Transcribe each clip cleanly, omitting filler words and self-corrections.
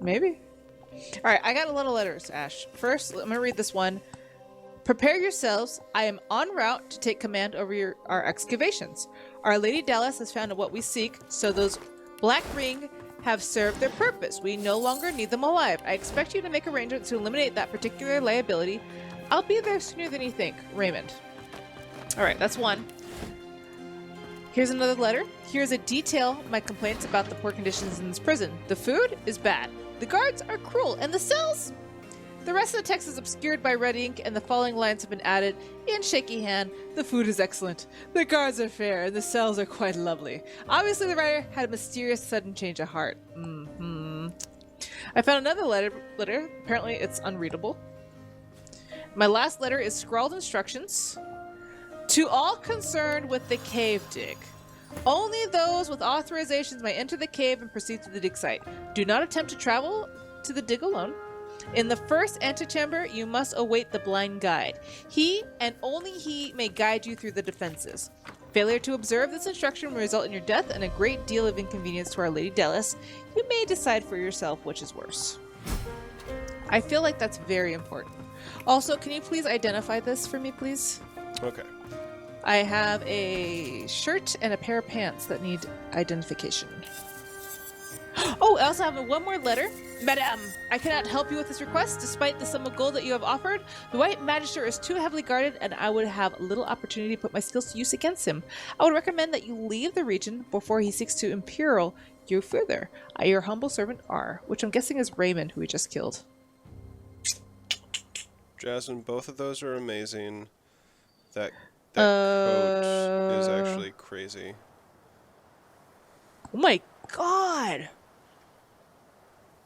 Maybe. All right, I got a lot of letters, Ash. First, I'm going to read this one. Prepare yourselves. I am en route to take command over our excavations. Our Lady Dallas has found what we seek, so those black ring have served their purpose. We no longer need them alive. I expect you to make arrangements to eliminate that particular liability. I'll be there sooner than you think. Raymond. All right, that's one. Here's another letter. Here's a detail my complaints about the poor conditions in this prison. The food is bad. The guards are cruel. And the cells? The rest of the text is obscured by red ink, and the following lines have been added in shaky hand. The food is excellent. The guards are fair, and the cells are quite lovely. Obviously, the writer had a mysterious sudden change of heart. I found another letter. Apparently, it's unreadable. My last letter is scrawled instructions. To all concerned with the cave dig. Only those with authorizations may enter the cave and proceed to the dig site. Do not attempt to travel to the dig alone. In the first antechamber, you must await the blind guide. He and only he may guide you through the defenses. Failure to observe this instruction will result in your death and a great deal of inconvenience to Our Lady Dallas. You may decide for yourself which is worse. I feel like that's very important. Also, can you please identify this for me, please? Okay. I have a shirt and a pair of pants that need identification. Oh, I also have one more letter. Madame, I cannot help you with this request, despite the sum of gold that you have offered. The White Magister is too heavily guarded, and I would have little opportunity to put my skills to use against him. I would recommend that you leave the region before he seeks to imperil you further. Your humble servant R, which I'm guessing is Raymond, who we just killed. Jasmine, both of those are amazing. That coat is actually crazy. Oh my god!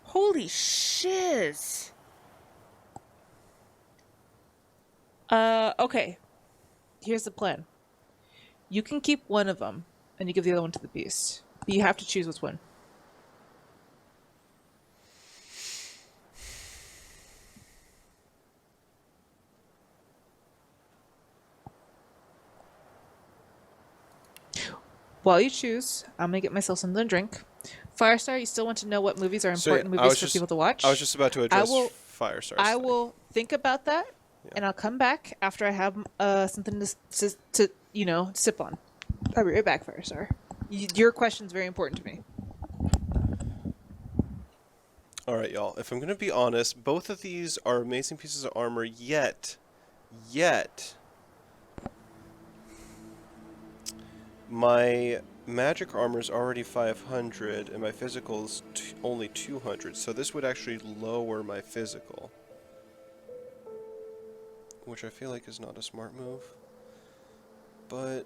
Holy shiz! Okay. Here's the plan. You can keep one of them, and you give the other one to the beast. But you have to choose which one. While you choose, I'm gonna get myself something to drink. Firestar, you still want to know what movies are important movies for people to watch? I was just about to address Firestar. I will think about that, and I'll come back after I have something to sip on. I'll be right back, Firestar. Your question's very important to me. All right, y'all. If I'm going to be honest, both of these are amazing pieces of armor, yet, my magic armor is already 500, and my physical is only 200, so this would actually lower my physical. Which I feel like is not a smart move. But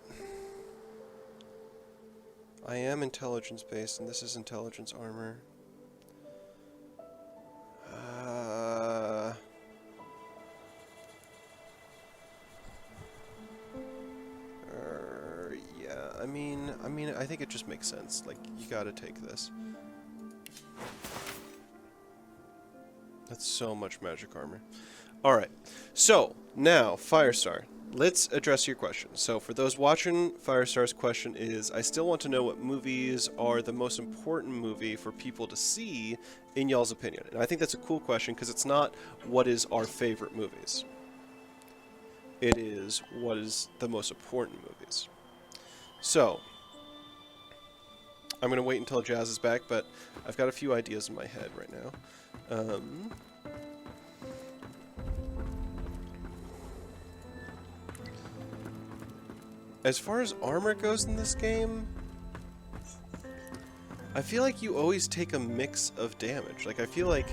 I am intelligence-based, and this is intelligence armor. I think it just makes sense. Like, you gotta take this. That's so much magic armor. Alright, so, now, Firestar. Let's address your question. So, for those watching, Firestar's question is, I still want to know what movies are the most important movie for people to see, in y'all's opinion. And I think that's a cool question, because it's not, what is our favorite movies? It is, what is the most important movies? So, I'm going to wait until Jazz is back, but I've got a few ideas in my head right now. As far as armor goes in this game, I feel like you always take a mix of damage. Like, I feel like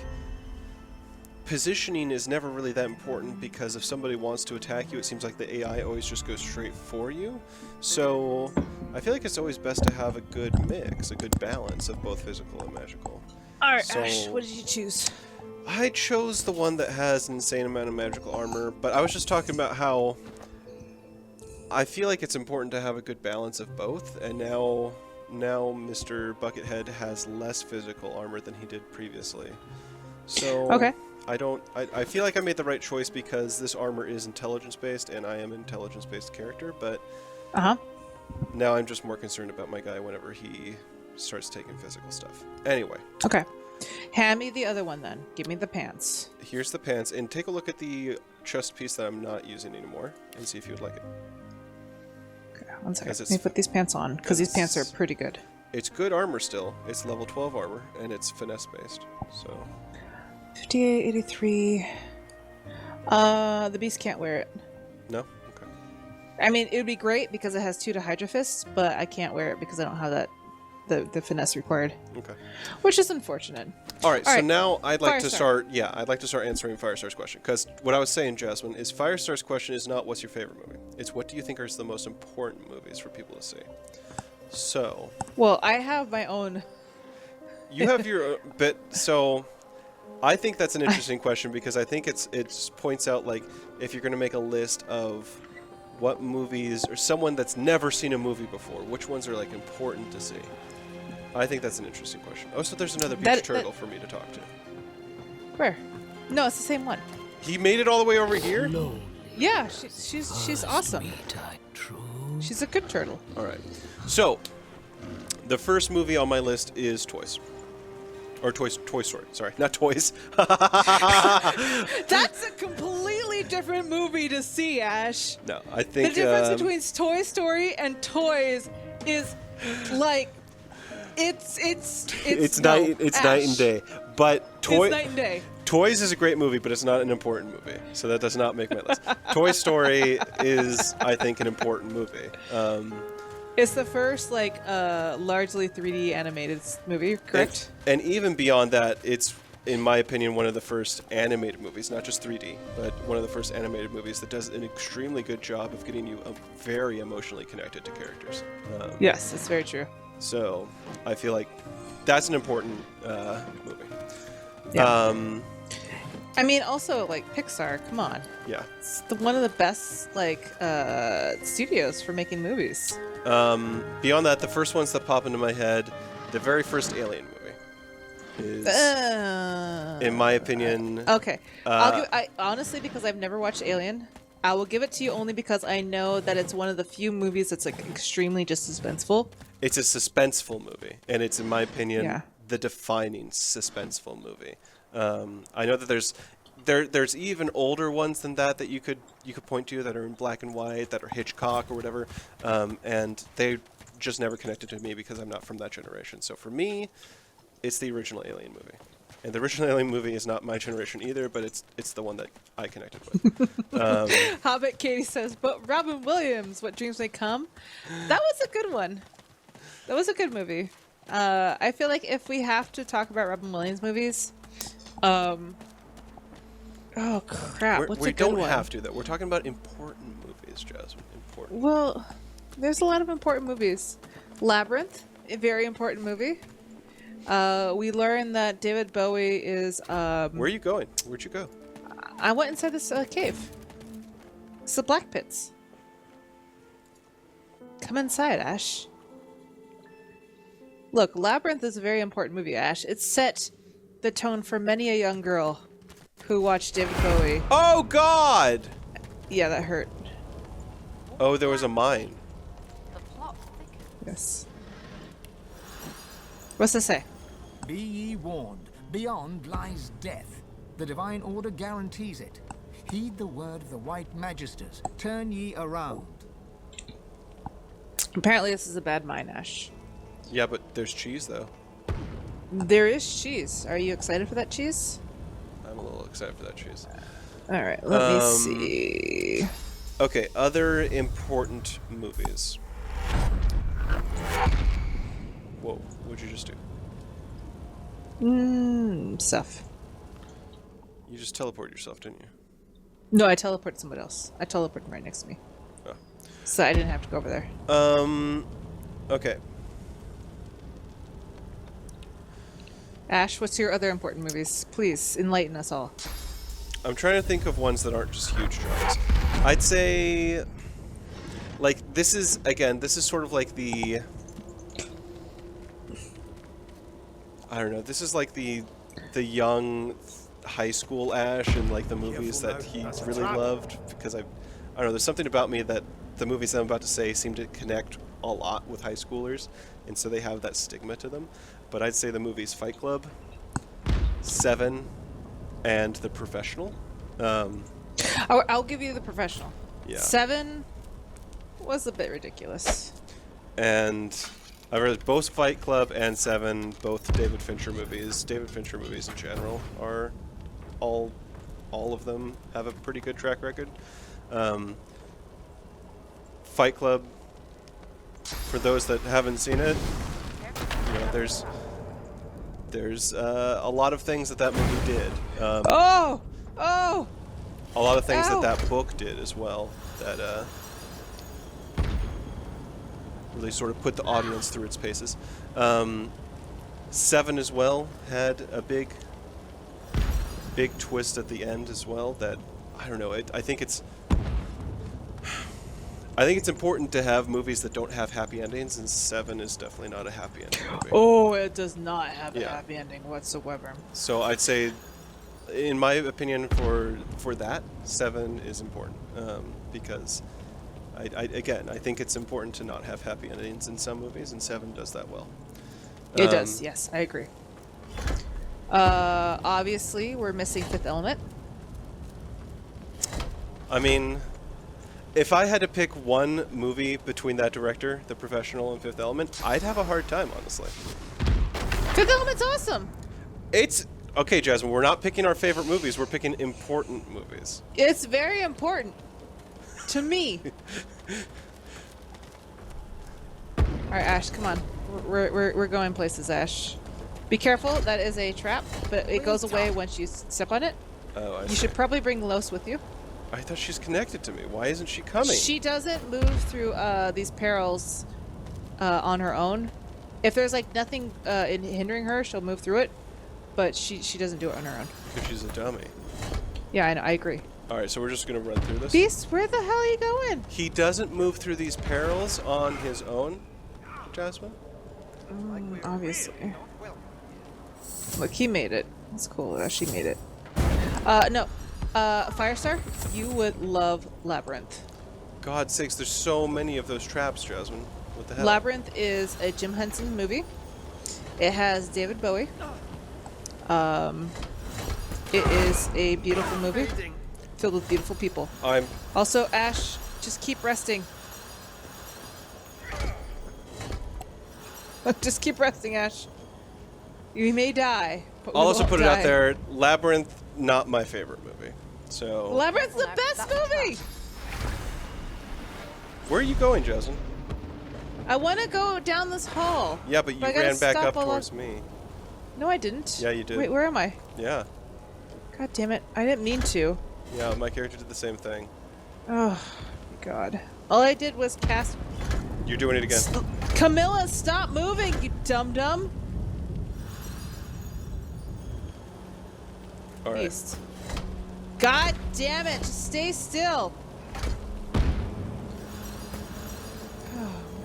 positioning is never really that important, because if somebody wants to attack you, it seems like the AI always just goes straight for you. So I feel like it's always best to have a good mix, a good balance of both physical and magical. Alright, so, Ash, what did you choose? I chose the one that has an insane amount of magical armor, but I was just talking about how I feel like it's important to have a good balance of both, and now Mr. Buckethead has less physical armor than he did previously. So okay. I feel like I made the right choice, because this armor is intelligence-based, and I am an intelligence-based character, but now I'm just more concerned about my guy whenever he starts taking physical stuff. Anyway. Okay. Hand me the other one then. Give me the pants. Here's the pants, and take a look at the chest piece that I'm not using anymore, and see if you would like it. Okay, one second. Because Let me put these pants on, because these pants are pretty good. It's good armor still. It's level 12 armor, and it's finesse based. So 58, 83. The beast can't wear it. no, okay. I mean, it would be great because it has 2 to Hydra Fists, but I can't wear it because I don't have that the finesse required. Okay. Which is unfortunate. All right. So now I'd like to Firestar. start. Yeah, I'd like to start answering Firestar's question, because what I was saying, Jasmine, is Firestar's question is not what's your favorite movie. It's what do you think are the most important movies for people to see. So. Well, I have my own. You have your bit. So, I think that's an interesting question, because I think it points out, like, if you're going to make a list of what movies, or someone that's never seen a movie before, which ones are like important to see. I think that's an interesting question. Oh, so there's another beach turtle for me to talk to. Where? No, it's the same one. He made it all the way over here? Yeah, she's awesome. She's a good turtle. All right. So, the first movie on my list is Toys. Or Toy Story. Sorry, not Toys. That's a completely different movie to see, Ash. No, I think... The difference between Toy Story and Toys is, like... It's night and day. But it's night and day. Toys is a great movie, but it's not an important movie, so that does not make my list. Toy Story is, I think, an important movie. It's the first largely 3D animated movie, correct? And even beyond that, it's, in my opinion, one of the first animated movies, not just 3D, but one of the first animated movies that does an extremely good job of getting you very emotionally connected to characters. Yes, it's very true. So I feel like that's an important movie. Yeah. I mean, also, like, Pixar, come on. Yeah. It's one of the best, studios for making movies. Beyond that, the first ones that pop into my head, the very first Alien movie is, in my opinion... Okay. Honestly, because I've never watched Alien, I will give it to you only because I know that it's one of the few movies that's, extremely just suspenseful. It's a suspenseful movie, and it's, in my opinion, the defining suspenseful movie. I know that there's even older ones than that you could point to that are in black and white, that are Hitchcock or whatever, and they just never connected to me because I'm not from that generation. So for me, it's the original Alien movie. And the original Alien movie is not my generation either, but it's the one that I connected with. Hobbit Katie says, but Robin Williams, What Dreams May Come? That was a good one. That was a good movie. I feel like if we have to talk about Robin Williams movies, oh crap! What's a good one? We don't have to, though. We're talking about important movies, Jasmine. Important. Well, there's a lot of important movies. Labyrinth, a very important movie. We learned that David Bowie is. Where are you going? Where'd you go? I went inside this cave. It's the Blackpits. Come inside, Ash. Look, Labyrinth is a very important movie, Ash. It set the tone for many a young girl who watched David Bowie. Oh, God! Yeah, that hurt. Oh, there was a mine. Yes. What's this say? Be ye warned, beyond lies death. The divine order guarantees it. Heed the word of the white magisters. Turn ye around. Apparently this is a bad mine, Ash. Yeah, but there's cheese, though. There is cheese. Are you excited for that cheese? I'm a little excited for that cheese. All right, let me see. Okay, other important movies. Whoa, what'd you just do? Stuff. You just teleported yourself, didn't you? No, I teleported somebody else. I teleported right next to me. Oh. So I didn't have to go over there. Okay. Ash, what's your other important movies? Please, enlighten us all. I'm trying to think of ones that aren't just huge dramas. I'd say, this is sort of like the... I don't know, this is like the young high school Ash and, the movies that he really loved, because I don't know, there's something about me that the movies that I'm about to say seem to connect a lot with high schoolers, and so they have that stigma to them. But I'd say the movies Fight Club, 7, and The Professional. I'll give you The Professional. Yeah. 7 was a bit ridiculous. And I read both Fight Club and 7, both David Fincher movies. David Fincher movies in general are all of them have a pretty good track record. Fight Club, for those that haven't seen it, there's a lot of things that movie did. Oh! A lot of things Ow. that book did as well that really sort of put the audience through its paces. 7 as well had a big twist at the end as well that, I don't know, I think it's important to have movies that don't have happy endings, and 7 is definitely not a happy ending movie. Oh, it does not have a Yeah. happy ending whatsoever. So I'd say, in my opinion, for that, 7 is important, because I think it's important to not have happy endings in some movies, and 7 does that well. It does, yes, I agree. Obviously, we're missing Fifth Element. I mean, if I had to pick one movie between that director, The Professional, and Fifth Element, I'd have a hard time, honestly. Fifth Element's awesome. It's okay, Jasmine. We're not picking our favorite movies. We're picking important movies. It's very important to me. All right, Ash, come on. We're going places, Ash. Be careful. That is a trap, but it goes away once you step on it. Oh, I You see. should probably bring Los with you. I thought she's connected to me. Why isn't she coming? She doesn't move through these perils on her own. If there's like nothing hindering her, she'll move through it, but she doesn't do it on her own. Because she's a dummy. Yeah, I agree. All right, so we're just gonna run through this. Beast, where the hell are you going? He doesn't move through these perils on his own, Jasmine. Obviously. Look, he made it. That's cool. She made it. No. Firestar, you would love Labyrinth. God's sakes, there's so many of those traps, Jasmine. What the hell? Labyrinth is a Jim Henson movie. It has David Bowie. It is a beautiful movie filled with beautiful people. Also, Ash, just keep resting. Just keep resting, Ash. You may die. But we I'll also won't put it out die. there. Labyrinth, not my favorite movie. So. Labyrinth's the best movie. Where are you going, Jasmine? I want to go down this hall. Yeah, but you I gotta ran back stop up all towards of- me. No, I didn't. Yeah, you did. Wait, where am I? Yeah. God damn it! I didn't mean to. Yeah, my character did the same thing. Oh, God! All I did was cast. You're doing it again. Camilla, stop moving, you dum dum. All right. Beast. God damn it! Just stay still.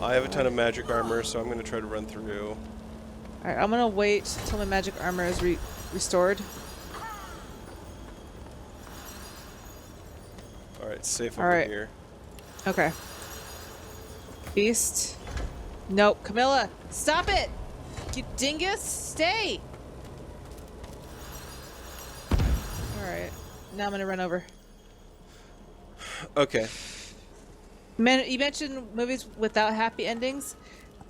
I have a ton of magic armor, so I'm going to try to run through. All right, I'm gonna wait till my magic armor is restored. All right, safe All over right. here. Okay. Beast. Nope, Camilla, stop it! You dingus, stay. All right, now I'm gonna run over. Okay. Man, you mentioned movies without happy endings.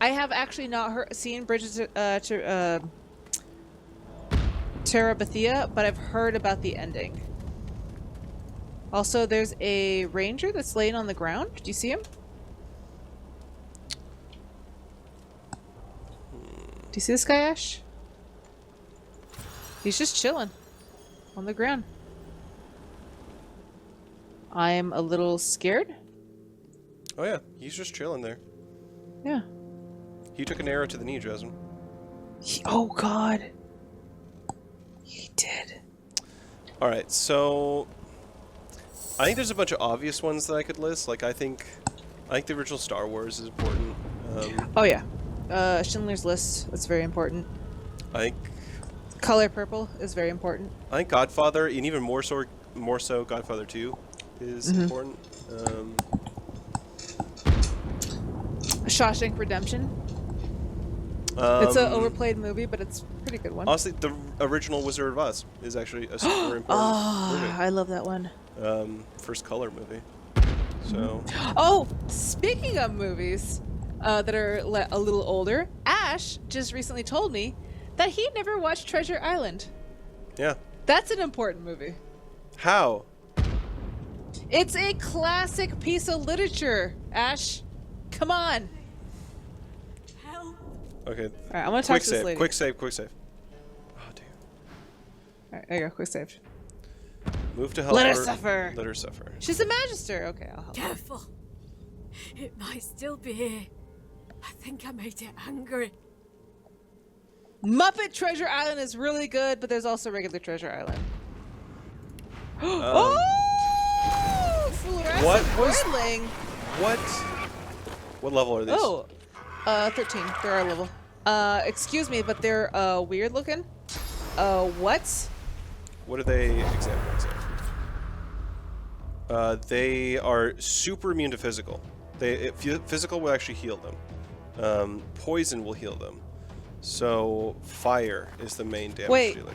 I have actually not seen Bridges to Terabithia, but I've heard about the ending. Also, there's a ranger that's laying on the ground. Do you see him? Do you see this guy, Ash? He's just chilling on the ground. I'm a little scared. Oh yeah, he's just chilling there. Yeah. He took an arrow to the knee, Jasmine. Oh, God. He did. All right, so I think there's a bunch of obvious ones that I could list. Like I think the original Star Wars is important. Oh, yeah. Schindler's List. That's very important. I think Color Purple is very important. Godfather, and even more so Godfather 2 is important. Shawshank Redemption. It's an overplayed movie, but it's pretty pretty good one. Honestly, the original Wizard of Oz is actually a super important movie. I love that one. First color movie. So. Oh, speaking of movies that are a little older, Ash just recently told me that he never watched Treasure Island. Yeah. That's an important movie. How? It's a classic piece of literature, Ash. Come on. Help. Okay. All right, I'm gonna talk to this lady. Quick save. Oh, damn. All right, there you go. Quick save. Move to help Let her her. suffer. Let her suffer. She's a magister. Okay, I'll help. Careful. It might still be here. I think I made it angry. Muppet Treasure Island is really good, but there's also regular Treasure Island. Oh! Fluorescent What was- Voidling. What level are these? Oh, 13. They're our level. Excuse me, but they're weird looking. What? What are they examples of? They are super immune to physical. Physical will actually heal them. Poison will heal them. So fire is the main damage Wait. dealer.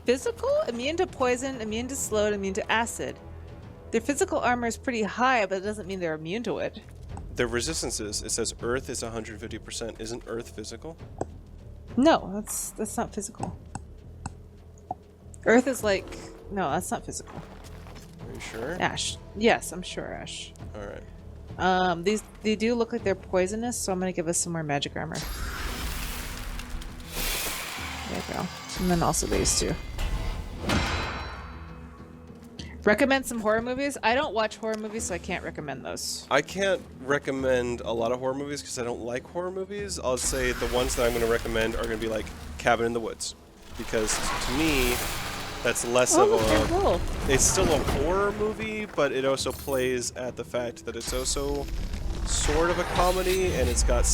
Physical? Immune to poison, immune to slow, and immune to acid. Their physical armor is pretty high, but it doesn't mean they're immune to it. Their resistances, it says Earth is 150%. Isn't Earth physical? No, that's not physical. Earth is like... No, that's not physical. Are you sure? Ash. Yes, I'm sure, Ash. Alright. They do look like they're poisonous, so I'm gonna give us some more magic armor. There you go. And then also these two. Recommend some horror movies? I don't watch horror movies, so I can't recommend those. I can't recommend a lot of horror movies because I don't like horror movies. I'll say the ones that I'm going to recommend are going to be like Cabin in the Woods. Because to me, that's less of okay, cool. It's still a horror movie, but it also plays at the fact that it's also sort of a comedy, and it's got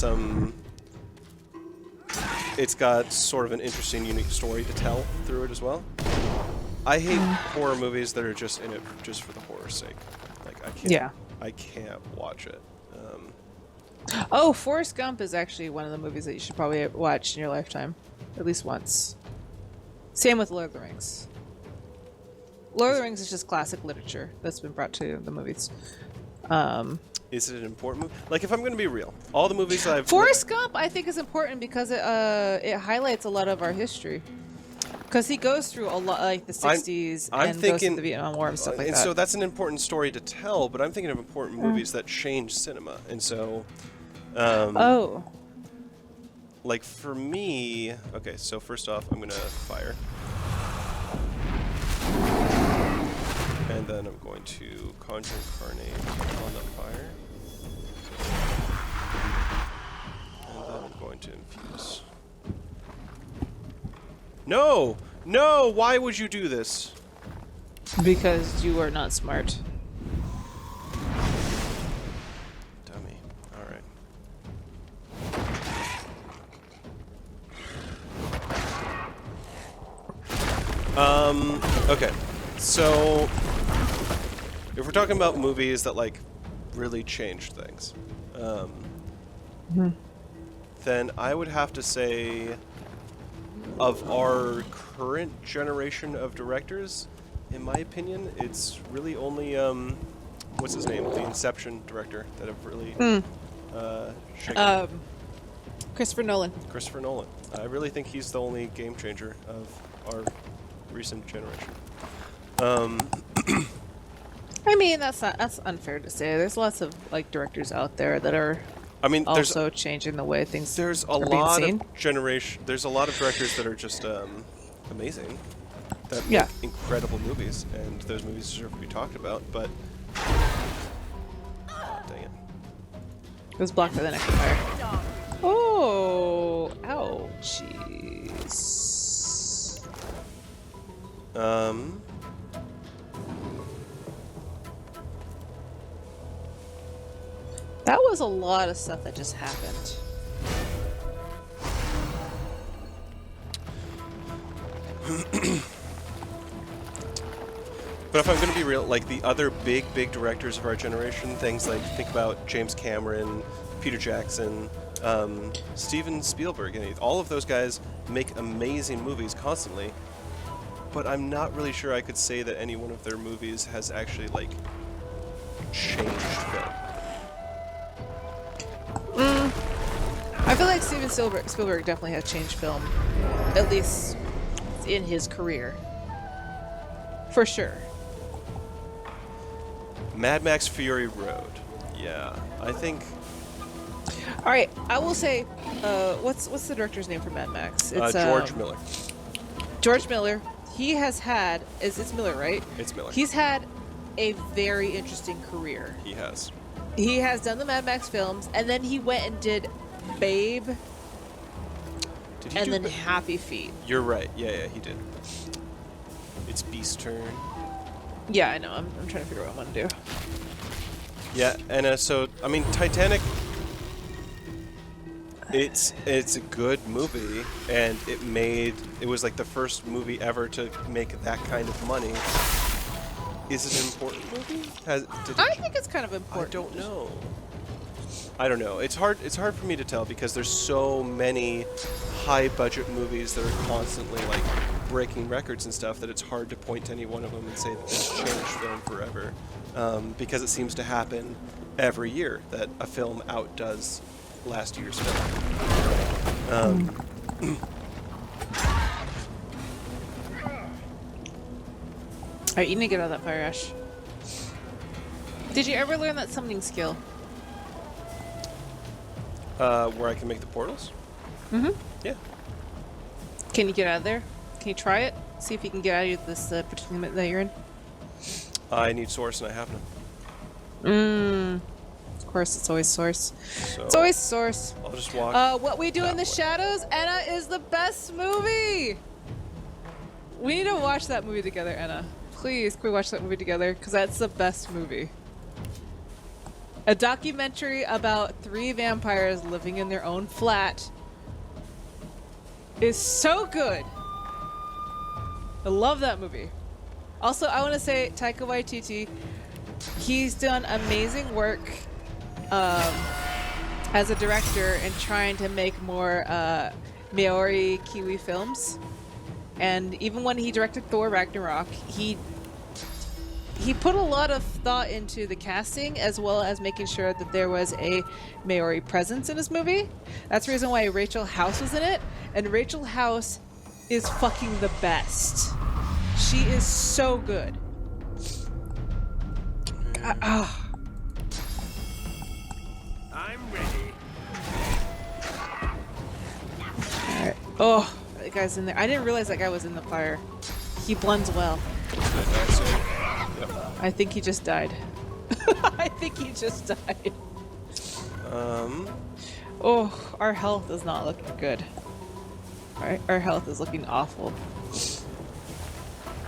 sort of an interesting, unique story to tell through it as well. I hate horror movies that are just in it just for the horror's sake. Like I can't watch it. Oh, Forrest Gump is actually one of the movies that you should probably watch in your lifetime, at least once. Same with Lord of the Rings. Lord of the Rings is just classic literature that's been brought to the movies. Is it an important movie? Like, if I'm going to be real, all the movies I've... Forrest Gump, I think, is important because it highlights a lot of our history. Because he goes through a lot, like the 60s, and goes through the Vietnam War and stuff like that. So that's an important story to tell, but I'm thinking of important movies that change cinema. And so... like, for me... Okay, so first off, I'm going to fire. And then I'm going to Conjure Incarnate on the fire. And then I'm going to infuse. No! No! Why would you do this? Because you are not smart. Dummy. Alright. Okay. So, if we're talking about movies that, like, really changed things, then I would have to say, of our current generation of directors, in my opinion, it's really only, what's his name? The Inception director that have really shaken. Christopher Nolan. Christopher Nolan. I really think he's the only game changer of our recent generation. I mean, that's unfair to say. There's lots of like directors out there that are also changing the way things there's a are lot being of there's a lot of directors that are just amazing, that make incredible movies, and those movies deserve to be talked about, but dang it. It was blocked by the next fire. Oh, ouchies. That was a lot of stuff that just happened. But if I'm going to be real, like the other big directors of our generation, things like, think about James Cameron, Peter Jackson, Steven Spielberg, and all of those guys make amazing movies constantly. But I'm not really sure I could say that any one of their movies has actually like changed film. I feel like Steven Spielberg definitely has changed film, at least in his career, for sure. Mad Max Fury Road. Yeah, I think. All right, I will say, what's the director's name for Mad Max? It's George Miller. George Miller. He has had, it's Miller, right? It's Miller. He's had a very interesting career. He has. He has done the Mad Max films, and then he went and did Babe, Did he and do then Ba- Happy Feet. You're right. Yeah, he did. It's Beast Turn. Yeah, I know. I'm trying to figure out what I want to do. Yeah, and so I mean, Titanic. It's a good movie, and it was like the first movie ever to make that kind of money. Is it an important movie? I think it's kind of important. I don't know. I don't know. It's hard for me to tell because there's so many high budget movies that are constantly like breaking records and stuff that it's hard to point to any one of them and say that it's changed film forever. Because it seems to happen every year that a film outdoes last year's film. Alright, you need to get out of that fire, Ash. Did you ever learn that summoning skill? Where I can make the portals? Mm-hmm. Yeah. Can you get out of there? Can you try it? See if you can get out of this predicament that you're in? I need source and I have none. Of course, it's always source. So It's always source. I'll just walk. What We Do in the Shadows, Anna, is the best movie! We need to watch that movie together, Anna. Please, can we watch that movie together? Because that's the best movie. A documentary about 3 vampires living in their own flat is so good. I love that movie. Also, I want to say Taika Waititi, he's done amazing work as a director in trying to make more Maori Kiwi films. And even when he directed Thor Ragnarok, he put a lot of thought into the casting as well as making sure that there was a Maori presence in his movie. That's the reason why Rachel House was in it. And Rachel House is fucking the best. She is so good. I'm ready. Alright. Oh, that guy's in there. I didn't realize that guy was in the fire. He blends well. Yep. I think he just died. I think he just died. Oh, our health is not looking good. Our health is looking awful.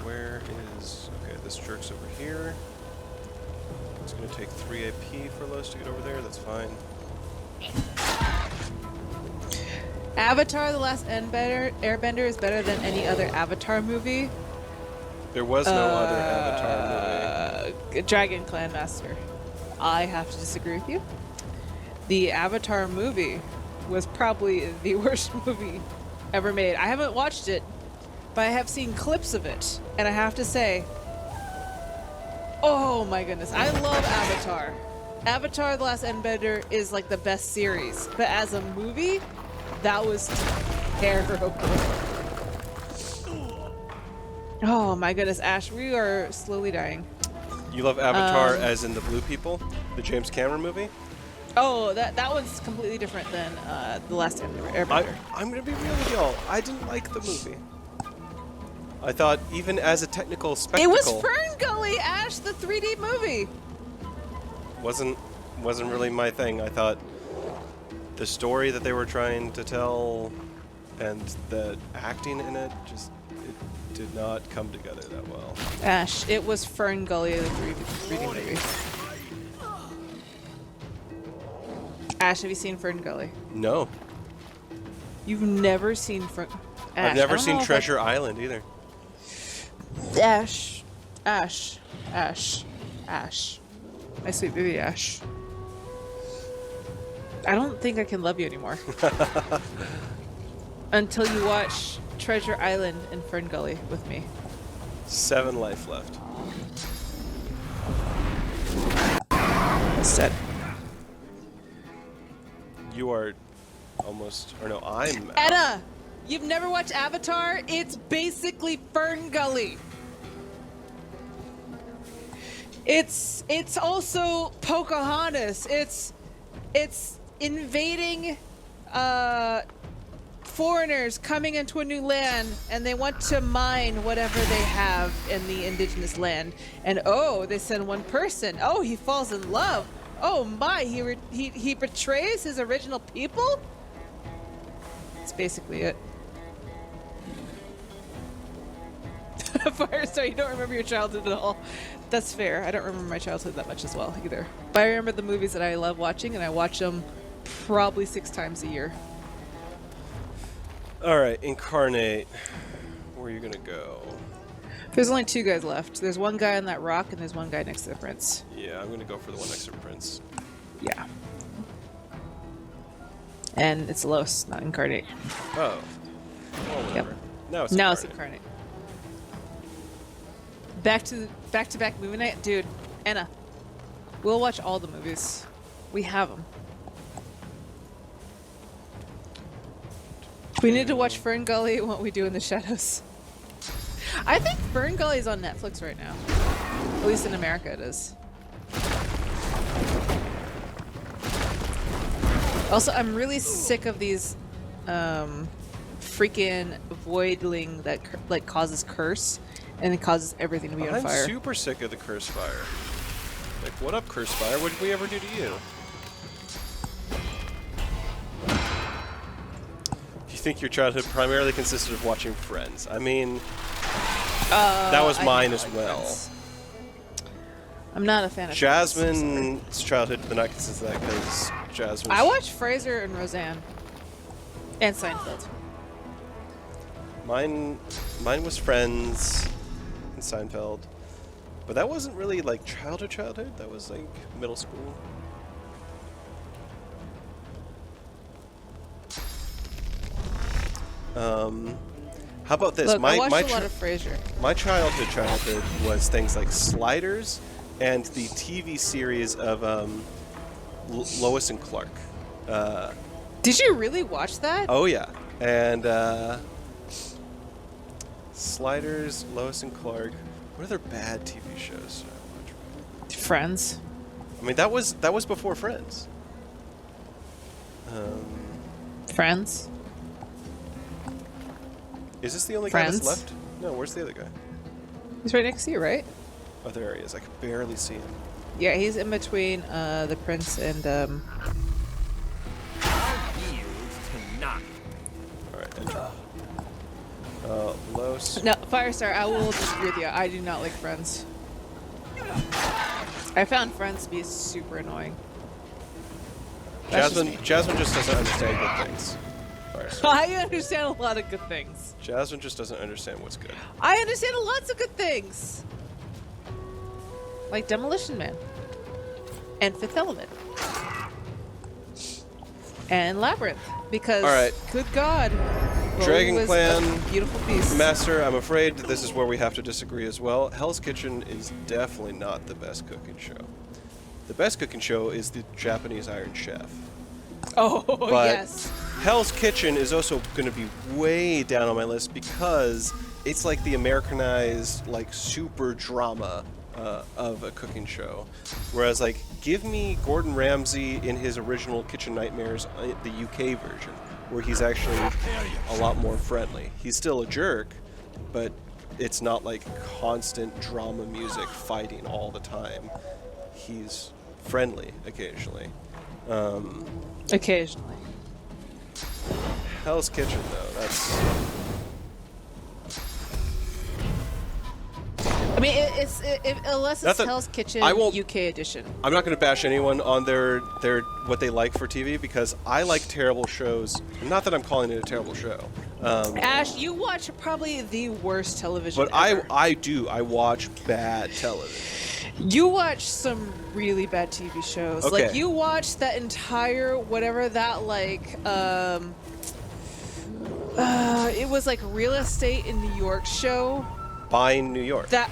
Where is... Okay, this jerk's over here. It's going to take 3 AP for Los to get over there. That's fine. Avatar: The Last Airbender is better than any other Avatar movie. There was no other Avatar movie. Dragon Clan Master. I have to disagree with you. The Avatar movie was probably the worst movie ever made. I haven't watched it, but I have seen clips of it, and I have to say, oh my goodness, I love Avatar. Avatar: The Last Airbender is like the best series, but as a movie, that was terrible. Oh my goodness, Ash, we are slowly dying. You love Avatar as in the Blue People? The James Cameron movie? Oh, that one's completely different than The Last Airbender. I'm going to be real with y'all. I didn't like the movie. I thought even as a technical spectacle... It was Fern Gully, Ash, the 3D movie! Wasn't really my thing. I thought the story that they were trying to tell and the acting in it just... It did not come together that well. Ash, it was Fern Gully, the 3D movie. Ash, have you seen Fern Gully? No. You've never seen Fern... Ash, I've never seen Treasure Island either. Ash. My sweet baby Ash. I don't think I can love you anymore. Until you watch Treasure Island and Fern Gully with me. 7 life left. Instead. You are almost, or no, I'm out. Anna! You've never watched Avatar? It's basically Fern Gully. It's also Pocahontas. It's invading foreigners coming into a new land, and they want to mine whatever they have in the indigenous land. And oh, they send one person. Oh, he falls in love. Oh my, he betrays his original people? That's basically it. Firestar, you don't remember your childhood at all. That's fair. I don't remember my childhood that much as well either. But I remember the movies that I love watching, and I watch them probably 6 times a year. Alright, incarnate. Where are you gonna go? There's only 2 guys left. There's one guy on that rock, and there's one guy next to the prince. Yeah, I'm gonna go for the one next to Prince. Yeah. And it's Los, not incarnate. Oh. Well, whatever. Yep. Now it's Now incarnate. it's incarnate. Back-to-back movie night, dude. Anna, we'll watch all the movies. We have them. We need to watch Fern Gully and What We Do in the Shadows. I think Fern Gully is on Netflix right now. At least in America it is. Also, I'm really sick of these freaking voidling that like causes curse and it causes everything to be on fire. I'm super sick of the curse fire. Like, what up, curse fire? What did we ever do to you? You think your childhood primarily consisted of watching Friends? I mean, that was mine as like well. Friends. I'm not a fan of Friends, I'm sorry. Jasmine's childhood did not consist of that because Jasmine. I watched Frasier and Roseanne. And Seinfeld. Mine was Friends and Seinfeld. But that wasn't really like childhood. That was like middle school. How about this? Look, I watched a lot of Frasier. My childhood was things like Sliders and the TV series of Lois and Clark. Did you really watch that? Oh yeah, and Sliders, Lois and Clark. What other bad TV shows did I watch? Friends. I mean, that was before Friends. Friends. Is this the only guy that's Friends? left? No, where's the other guy? He's right next to you, right? Oh, there he is. I can barely see him. Yeah, he's in between the prince and Alright, enter. Los. No, Firestar, I will disagree with you. I do not like Friends. I found Friends to be super annoying. That's just me. Jasmine just doesn't understand good things. Firestar. I understand a lot of good things. Jasmine just doesn't understand what's good. I understand lots of good things. Like Demolition Man. And Fifth Element. And Labyrinth. Because, All right. good God, Dragon was Clan a beautiful piece. Master, I'm afraid this is where we have to disagree as well. Hell's Kitchen is definitely not the best cooking show. The best cooking show is the Japanese Iron Chef. Oh, But yes. Hell's Kitchen is also going to be way down on my list because it's like the Americanized, like, super drama of a cooking show. Whereas, like, give me Gordon Ramsay in his original Kitchen Nightmares, the UK version, where he's actually a lot more friendly. He's still a jerk, but it's not like constant drama music fighting all the time. He's friendly occasionally. Occasionally. Hell's Kitchen, though, that's... I mean, unless Not it's that- Hell's Kitchen I won't- UK edition. I'm not going to bash anyone on their what they like for TV because I like terrible shows. Not that I'm calling it a terrible show. Ash, you watch probably the worst television But ever. I do. I watch bad television. You watch some really bad TV shows. Okay. Like, you watch that entire, whatever that, like, it was like Real Estate in New York show. Buying New York. That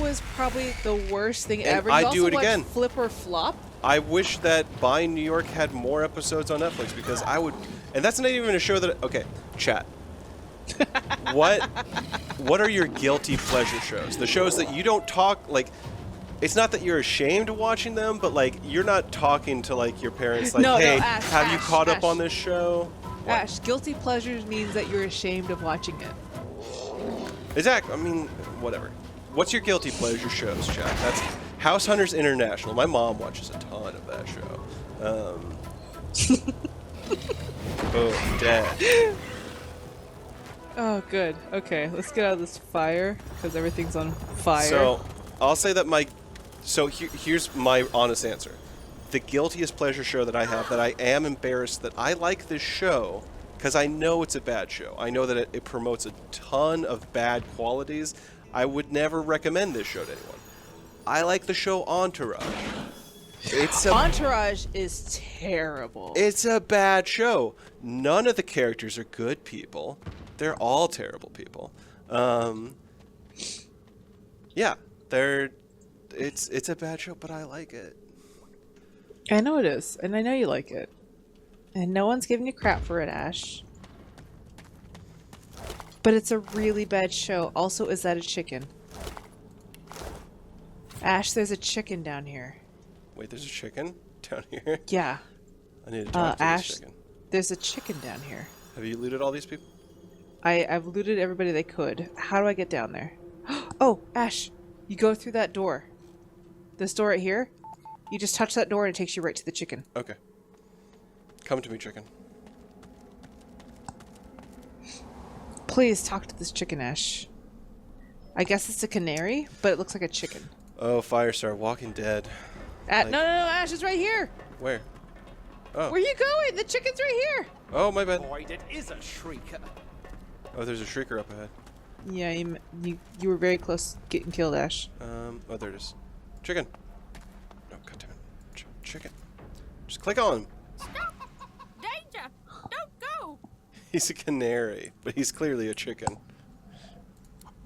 was probably the worst thing And ever. I You also do it watch again. Flip or Flop. I wish that Buying New York had more episodes on Netflix because I would, and that's not even a show that. Okay, chat. What are your guilty pleasure shows? The shows that you don't talk like. It's not that you're ashamed of watching them, but like you're not talking to like your parents like, No, hey, Ash, have you Ash, caught up Ash. on this show? What? Ash, guilty pleasures means that you're ashamed of watching it. Exactly. I mean, whatever. What's your guilty pleasure shows, chat? That's House Hunters International. My mom watches a ton of that show. Oh, Dad. Oh, good. Okay, let's get out of this fire because everything's on fire. So, I'll say that here's my honest answer. The guiltiest pleasure show that I have, that I am embarrassed that I like this show, because I know it's a bad show. I know that it promotes a ton of bad qualities. I would never recommend this show to anyone. I like the show Entourage. Entourage is terrible. It's a bad show. None of the characters are good people. They're all terrible people. Yeah, it's a bad show, but I like it. I know it is, and I know you like it. And no one's giving you crap for it, Ash. But it's a really bad show. Also, is that a chicken? Ash, there's a chicken down here. Wait, there's a chicken down here? Yeah. I need to talk to Ash, this chicken. there's a chicken down here. Have you looted all these people? I've looted everybody they could. How do I get down there? Oh, Ash, you go through that door. This door right here. You just touch that door and it takes you right to the chicken. Okay. Come to me, chicken. Please talk to this chicken, Ash. I guess it's a canary, but it looks like a chicken. Oh, Firestar, Walking Dead. No, Ash is right here. Where? Oh. Where you going? The chicken's right here. Oh, my bad. Boy, it is a shrieker. Oh, there's a shrieker up ahead. Yeah, you were very close to getting killed, Ash. Oh, there it is. Chicken. No, goddammit. Chicken. Just click on him. Stop! Danger! Don't go! He's a canary, but he's clearly a chicken.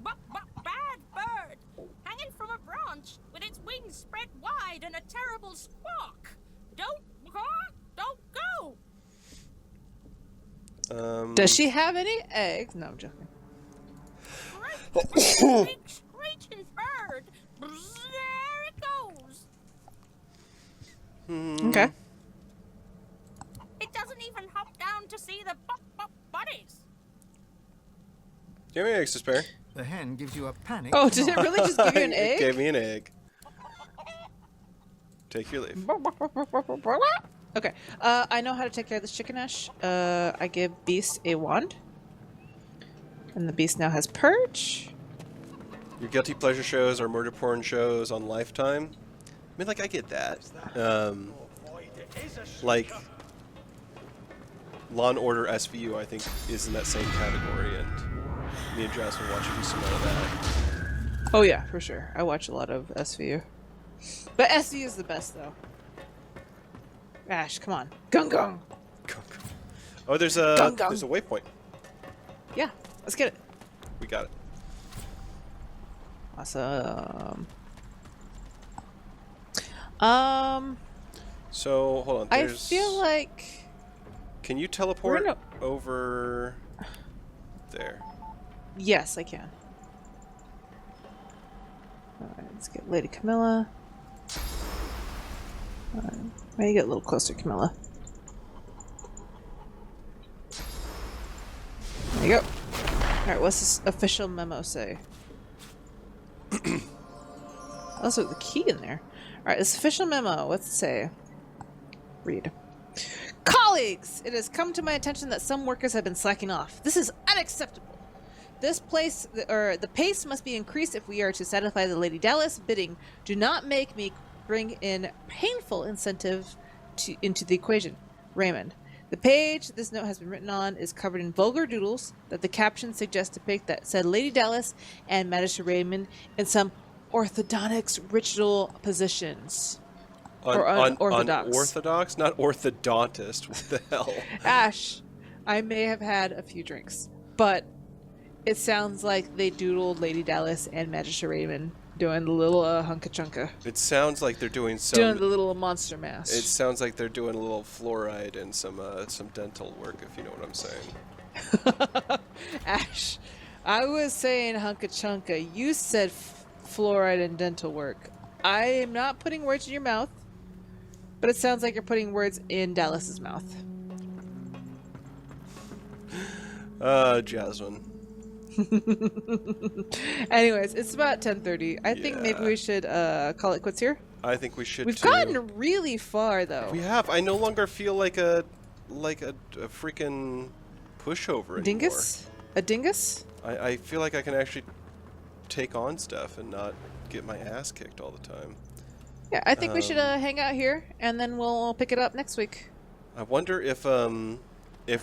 Bad bird! Hanging from a branch with its wings spread wide and a terrible squawk! Don't go! Does she have any eggs? No, I'm joking. Great big screeching bird! There it goes! Okay. It doesn't even hop down to see the buddies! Do you have any eggs to spare? The hen gives you a panic. Oh, did it really just give you an It egg? gave me an egg. Take your leave. Okay. I know how to take care of this chicken, Ash. I give Beast a wand. And the Beast now has perch. Your guilty pleasure shows are murder porn shows on Lifetime. I mean, like, I get that. Like, Law and Order SVU, I think, is in that same category, and me and Jasmine watch a decent amount of that. Oh yeah, for sure. I watch a lot of SVU. But SVU is the best, though. Ash, come on. Gung gung. Oh, there's Gung, gung. a waypoint. Yeah, let's get it. We got it. Awesome. So, hold on. I There's... feel like... Can you teleport We're over there? Yes, I can. Alright, let's get Lady Camilla. Maybe get a little closer, Camilla. There you go. Alright, what's this official memo say? Also, the key in there. Alright, this official memo, what's it say? Read. Colleagues! It has come to my attention that some workers have been slacking off. This is unacceptable. The pace must be increased if we are to satisfy the Lady Dallas bidding. Do not make me bring in painful incentive into the equation. Raymond. The page this note has been written on is covered in vulgar doodles that the caption suggests depict that said Lady Dallas and Magistrate Raymond in some unorthodox ritual positions. Or unorthodox. Unorthodox? Not orthodontist. What the hell? Ash, I may have had a few drinks, but it sounds like they doodled Lady Dallas and Magister Raymond doing the little hunka chunka. It sounds like they're doing some... Doing the little monster mash. It sounds like they're doing a little fluoride and some dental work, if you know what I'm saying. Ash, I was saying hunka chunka. You said fluoride and dental work. I am not putting words in your mouth, but it sounds like you're putting words in Dallas's mouth. Jasmine. Anyways, it's about 10:30. I think maybe we should call it quits here. I think we should. We've gotten really far, though. We have. I no longer feel like a freaking pushover anymore. Dingus? A dingus? I feel like I can actually take on stuff and not get my ass kicked all the time. Yeah, I think we should hang out here, and then we'll pick it up next week. I wonder if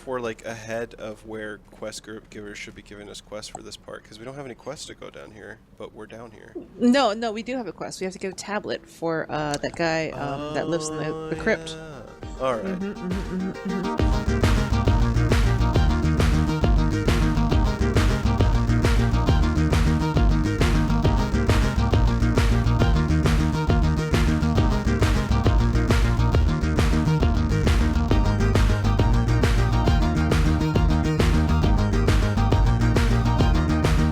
we're like ahead of where quest givers should be giving us quests for this part, because we don't have any quests to go down here, but we're down here. No, we do have a quest. We have to get a tablet for that guy that lives in the crypt. Yeah. All right.